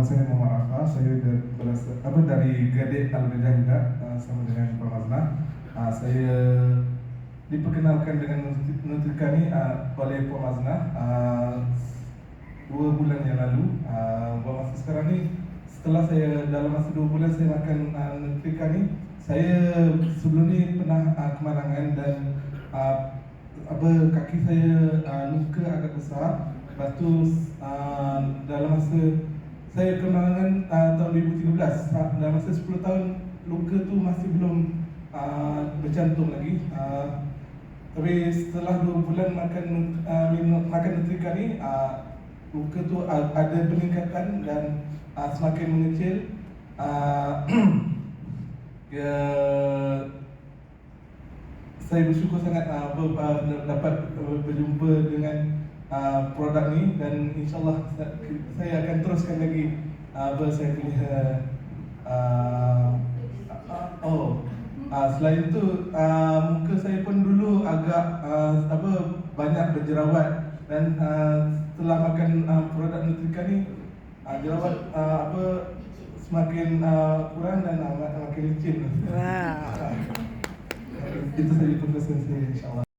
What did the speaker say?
Nama saya Muhammad Arfa, saya dari Gadit Al-Bajah juga, sama dengan Puan Mazna. Saya diperkenalkan dengan Nutrika ni oleh Puan Mazna 2 bulan yang lalu. Buat masa sekarang ni, setelah saya dalam masa 2 bulan saya makan Nutrika ni, saya sebelum ni pernah kemalangan dan kaki saya luka agak besar. Lepas tu dalam masa saya kemalangan tahun 2013, dalam masa 10 tahun luka tu masih belum bercantum lagi. Tapi setelah 2 bulan makan Nutrika ni, luka tu ada peningkatan dan semakin mengecil. Saya bersyukur sangat dapat berjumpa dengan produk ni, dan insyaAllah saya akan teruskan lagi saya punya selain itu muka saya pun dulu agak banyak berjerawat, dan setelah makan produk Nutrika ni jerawat semakin kurang dan makin licin. Wow. Itu saja pesan saya, insyaAllah.